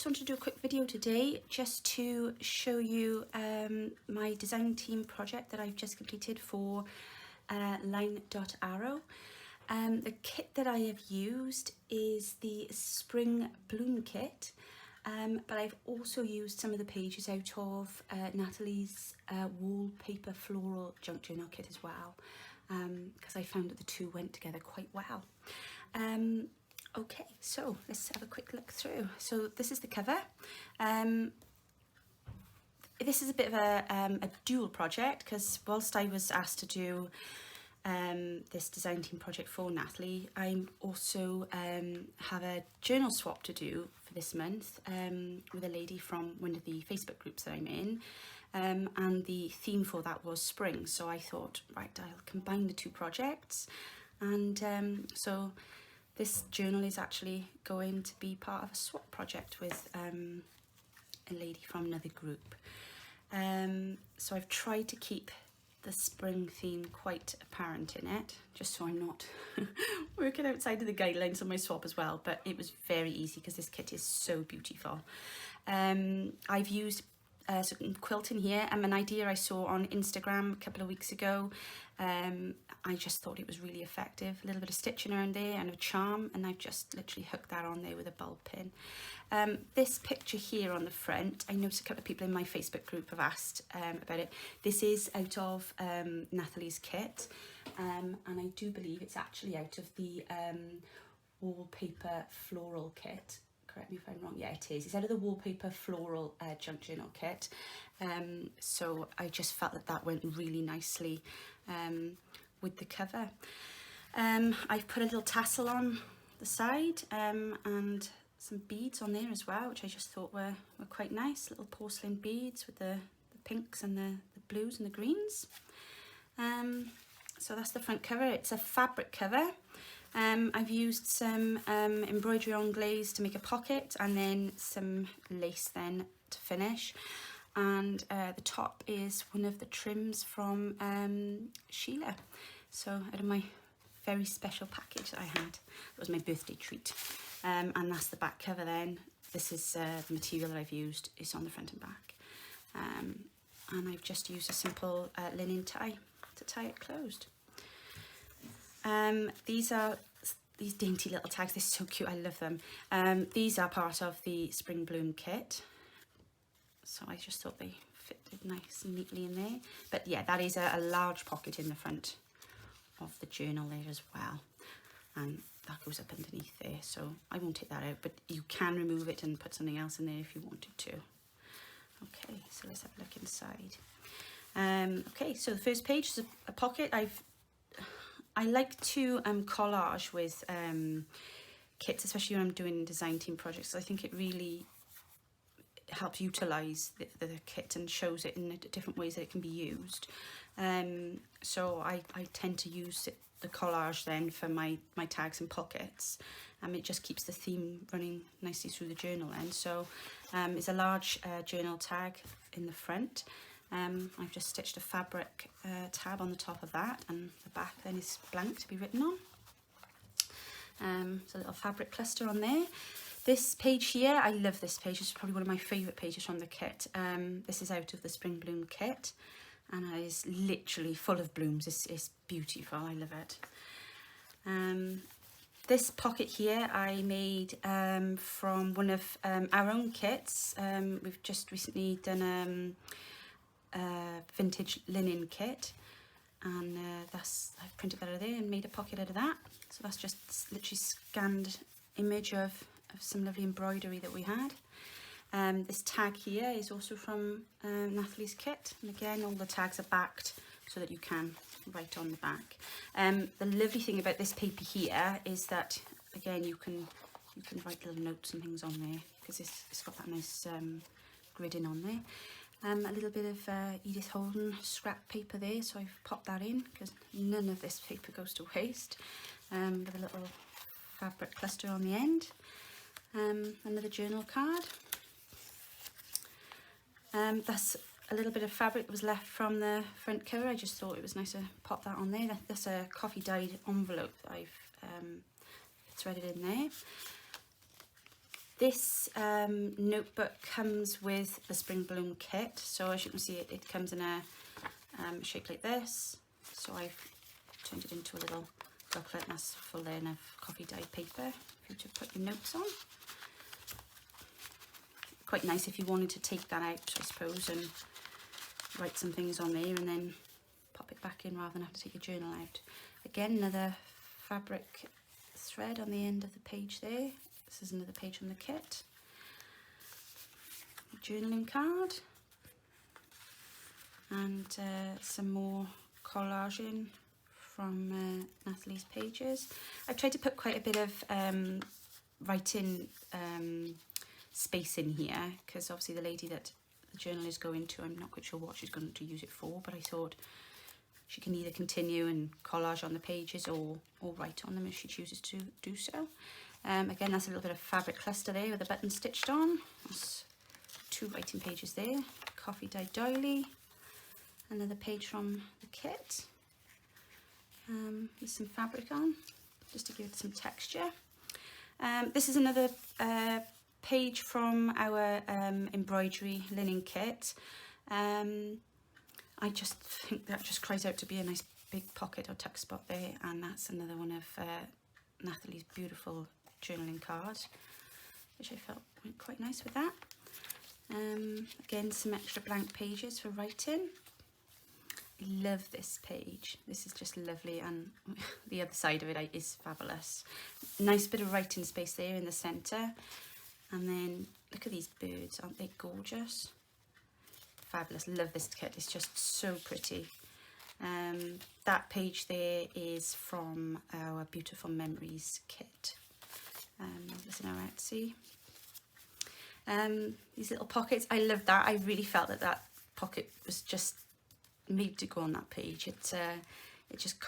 just wanted to do a quick video today just to show you my design team project that I've just completed for LineDotArrow. The kit that I have used is the Spring Bloom kit, but I've also used some of the pages out of Natalie's Wallpaper Floral Junk Journal kit as well, because I found that the two went together quite well. Okay, so let's have a quick look through. So this is the cover. This is a bit of a dual project, because whilst I was asked to do this design team project for Natalie, I also have a journal swap to do for this month with a lady from one of the Facebook groups that I'm in, and the theme for that was spring. So I thought, right, I'll combine the two projects, and so this journal is actually going to be part of a swap project with a lady from another group. So I've tried to keep the spring theme quite apparent in it, just so I'm not working outside of the guidelines on my swap as well, but it was very easy because this kit is so beautiful. I've used some quilting here, and an idea I saw on Instagram a couple of weeks ago. I just thought it was really effective. A little bit of stitching around there and a charm, and I've just literally hooked that on there with a bulb pin. This picture here on the front, I noticed a couple of people in my Facebook group have asked about it. This is out of Natalie's kit, and I do believe it's actually out of the Wallpaper Floral kit. Correct me if I'm wrong. Yeah, it is. It's out of the Wallpaper Floral Junk Journal kit. So I just felt that that went really nicely with the cover. I've put a little tassel on the side and some beads on there as well, which I just thought were quite nice. Little porcelain beads with the pinks and the blues and the greens. So that's the front cover. It's a fabric cover. I've used some embroidery on glaze to make a pocket, and then some lace then to finish. And the top is one of the trims from Sheila. So out of my very special package that I had, it was my birthday treat. And that's the back cover then. This is the material that I've used. It's on the front and back. And I've just used a simple linen tie to tie it closed. These are these dainty little tags. They're so cute. I love them. These are part of the Spring Bloom kit. So I just thought they fitted nice and neatly in there. But yeah, that is a large pocket in the front of the journal there as well. And that goes up underneath there. So I won't take that out, but you can remove it and put something else in there if you wanted to. Okay, so let's have a look inside. Okay, so the first page is a pocket. I like to collage with kits, especially when I'm doing design team projects. I think it really helps utilise the kit and shows it in different ways that it can be used. So I tend to use the collage then for my tags and pockets. It just keeps the theme running nicely through the journal then. So it's a large journal tag in the front. I've just stitched a fabric tab on the top of that, and the back then is blank to be written on. So a little fabric cluster on there. This page here, I love this page. It's probably one of my favourite pages from the kit. This is out of the Spring Bloom kit, and it is literally full of blooms. It's beautiful. I love it. This pocket here I made from one of our own kits. We've just recently done vintage linen kit, and I've printed that out of there and made a pocket out of that. So that's just literally scanned image of some lovely embroidery that we had. This tag here is also from Natalie's kit, and again all the tags are backed so that you can write on the back. The lovely thing about this paper here is that again you can write little notes and things on there, because it's got that nice gridding on there. A little bit of Edith Holden scrap paper there, so I've popped that in because none of this paper goes to waste. With a little fabric cluster on the end. Another journal card. That's a little bit of fabric that was left from the front cover. I just thought it was nice to pop that on there. That's a coffee dyed envelope that I've threaded in there. This notebook comes with the spring bloom kit, so as you can see it comes in a shape like this. So I've turned it into a little booklet, and that's full in of coffee dyed paper for you to put your notes on. Quite nice if you wanted to take that out, I suppose, and write some things on there and then pop it back in rather than have to take your journal out. Again, another fabric thread on the end of the page there. This is another page from the kit. A journaling card. And some more collaging from Natalie's pages. I've tried to put quite a bit of writing space in here, because obviously the lady that the journal is going to, I'm not quite sure what she's going to use it for, but I thought she can either continue and collage on the pages or write on them if she chooses to do so. Again, that's a little bit of fabric cluster there with a button stitched on. That's 2 writing pages there. Coffee dyed doily. Another page from the kit. With some fabric on, just to give it some texture. This is another page from our embroidery linen kit. I just think that just cries out to be a nice big pocket or tuck spot there, and that's another one of Natalie's beautiful journaling cards, which I felt went quite nice with that. Again, some extra blank pages for writing. I love this page. This is just lovely, and the other side of it is fabulous. Nice bit of writing space there in the centre, and then look at these birds, aren't they gorgeous? Fabulous. Love this kit. It's just so pretty. That page there is from our Beautiful Memories kit. This is our Etsy. These little pockets, I love that. I really felt that that pocket was just made to go on that page. It just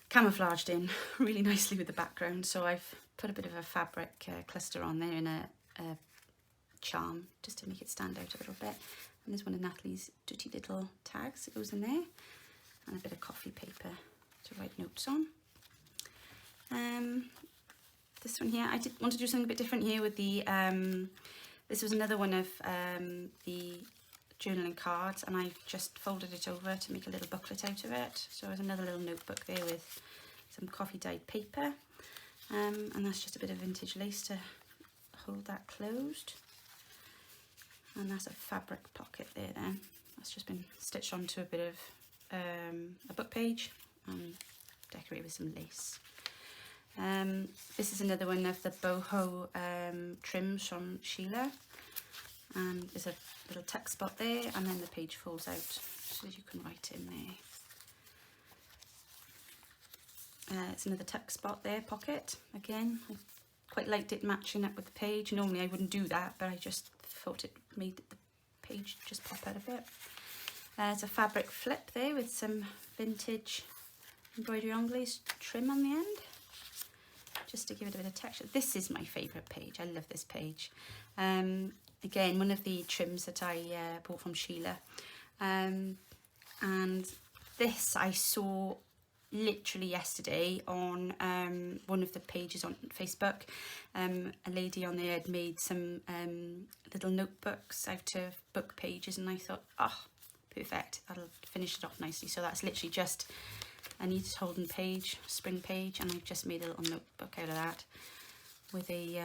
camouflaged in really nicely with the background. So I've put a bit of a fabric cluster on there in a charm just to make it stand out a little bit. And there's one of Natalie's dirty little tags that goes in there, and a bit of coffee paper to write notes on. This one here, I did want to do something a bit different here with the this was another one of the journaling cards, and I've just folded it over to make a little booklet out of it. So there's another little notebook there with some coffee dyed paper, and that's just a bit of vintage lace to hold that closed. And that's a fabric pocket there then. That's just been stitched onto a bit of a book page and decorated with some lace. This is another one of the boho trims from Sheila, and there's a little tuck spot there, and then the page folds out so that you can write in there. It's another tuck spot there, pocket. Again, I quite liked it matching up with the page. Normally I wouldn't do that, but I just thought it made the page just pop out a bit. There's a fabric flip there with some vintage embroidery anglaise trim on the end, just to give it a bit of texture. This is my favourite page. I love this page. Again, one of the trims that I bought from Sheila. And this I saw literally yesterday on one of the pages on Facebook. A lady on there had made some little notebooks out of book pages, and I thought, oh, perfect, that'll finish it off nicely. So that's literally just a neat Holden page, spring page, and I've just made a little notebook out of that with a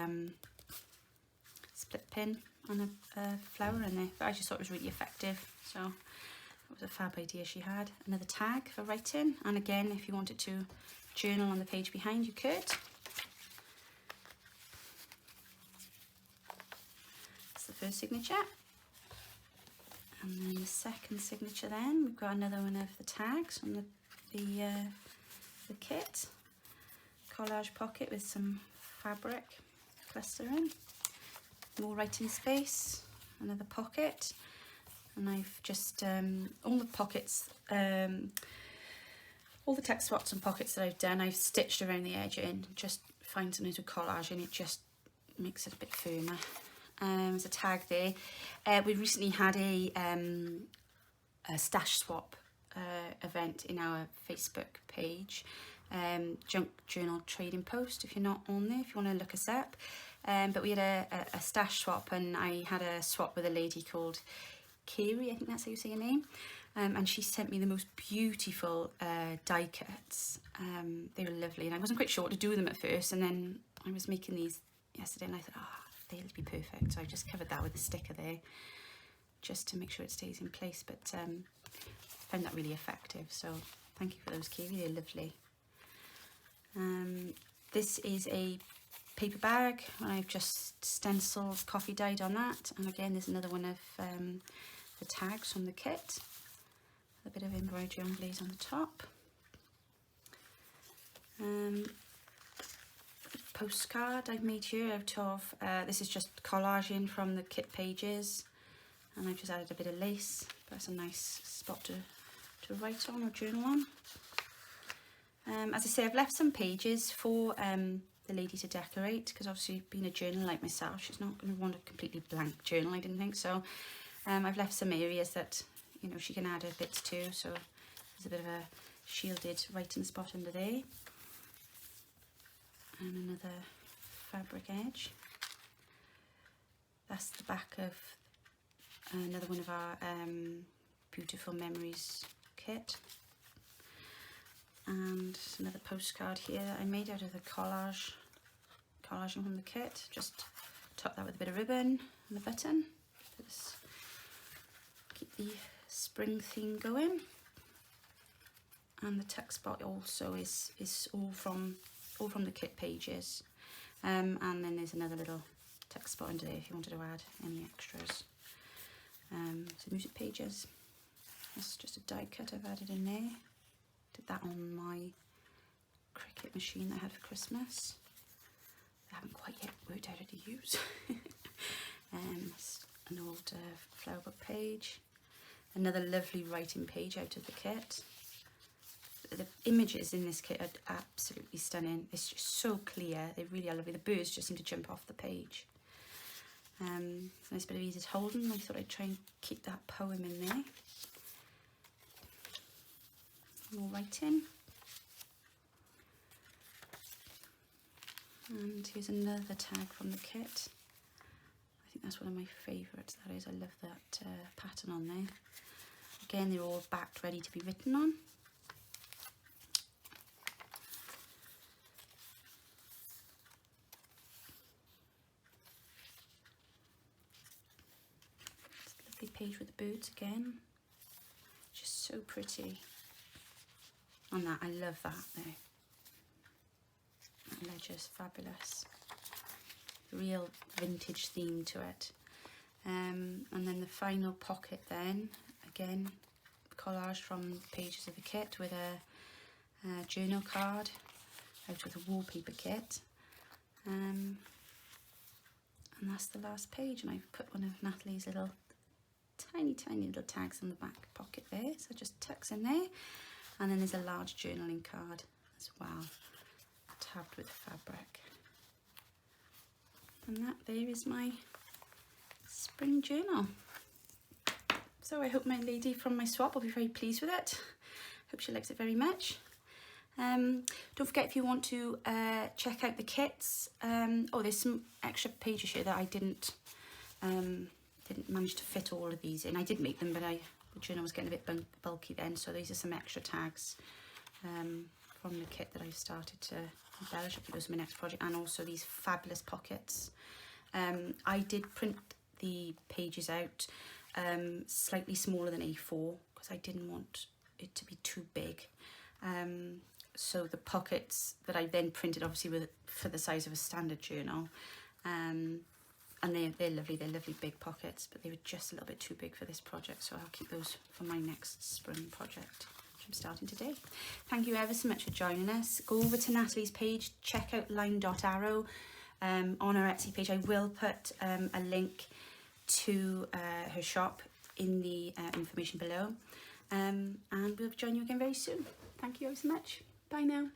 split pin and a flower in there. But I just thought it was really effective, so that was a fab idea she had. Another tag for writing, and again, if you wanted to journal on the page behind, you could. That's the first signature. And then the second signature then, we've got another one of the tags from the kit. Collage pocket with some fabric clustering. More writing space, another pocket. And I've just, all the pockets, all the text spots and pockets that I've done, I've stitched around the edge in, just find something to collage, and it just makes it a bit firmer. There's a tag there. We recently had a stash swap event in our Facebook page, Junk Journal trading post if you're not on there, if you want to look us up. But we had a stash swap, and I had a swap with a lady called Kiri, I think that's how you say her name. And she sent me the most beautiful die cuts. They were lovely, and I wasn't quite sure what to do with them at first, and then I was making these yesterday and I thought, they'll be perfect. So I just covered that with a sticker there just to make sure it stays in place, but I found that really effective. So thank you for those, Kiri, they're lovely. This is a paper bag, and I've just stenciled coffee dyed on that, and again there's another one of the tags from the kit, a bit of embroidery on glaze on the top. Postcard I've made here out of, this is just collaging from the kit pages, and I've just added a bit of lace. That's a nice spot to write on or journal on. As I say, I've left some pages for the lady to decorate, because obviously being a journal like myself, she's not going to want a completely blank journal, I didn't think. So I've left some areas that, you know, she can add her bits to, so there's a bit of a shielded writing spot under there. And another fabric edge. That's the back of another one of our Beautiful Memories kit. And another postcard here that I made out of the collaging from the kit. Just top that with a bit of ribbon and a button. Just keep the spring theme going. And the tuck spot also is all from the kit pages, and then there's another little tuck spot under there if you wanted to add any extras. So music pages, that's just a die cut I've added in there. Did that on my Cricut machine that I had for Christmas. I haven't quite yet worked out how to use. An old flower book page, another lovely writing page out of the kit. The images in this kit are absolutely stunning. It's just so clear. They really are lovely. The birds just seem to jump off the page. It's a nice bit of Edith Holden. I thought I'd try and keep that poem in there. More writing. And here's another tag from the kit. I think that's one of my favourites, that is. I love that pattern on there. Again, they're all backed, ready to be written on. Page with the birds again, just so pretty on that. I love that there. That ledger's fabulous, real vintage theme to it. And then the final pocket then, again collage from pages of the kit with a journal card out of the Wallpaper kit. And that's the last page, and I've put one of Natalie's little tiny little tags in the back pocket there, so just tucks in there. And then there's a large journaling card as well, tabbed with fabric. And that there is my spring journal. So I hope my lady from my swap will be very pleased with it. Hope she likes it very much. Don't forget, if you want to check out the kits, there's some extra pages here that I didn't manage to fit all of these in. I did make them, but the journal was getting a bit bulky then, so these are some extra tags from the kit that I've started to embellish. I'll keep those in my next project, and also these fabulous pockets. I did print the pages out slightly smaller than A4 because I didn't want it to be too big. So the pockets that I then printed obviously were for the size of a standard journal. And they're lovely big pockets, but they were just a little bit too big for this project, so I'll keep those for my next spring project, which I'm starting today. Thank you ever so much for joining us. Go over to Natalie's page, check out Line.Arrow on her Etsy page. I will put a link to her shop in the information below, and we'll join you again very soon. Thank you ever so much. Bye now.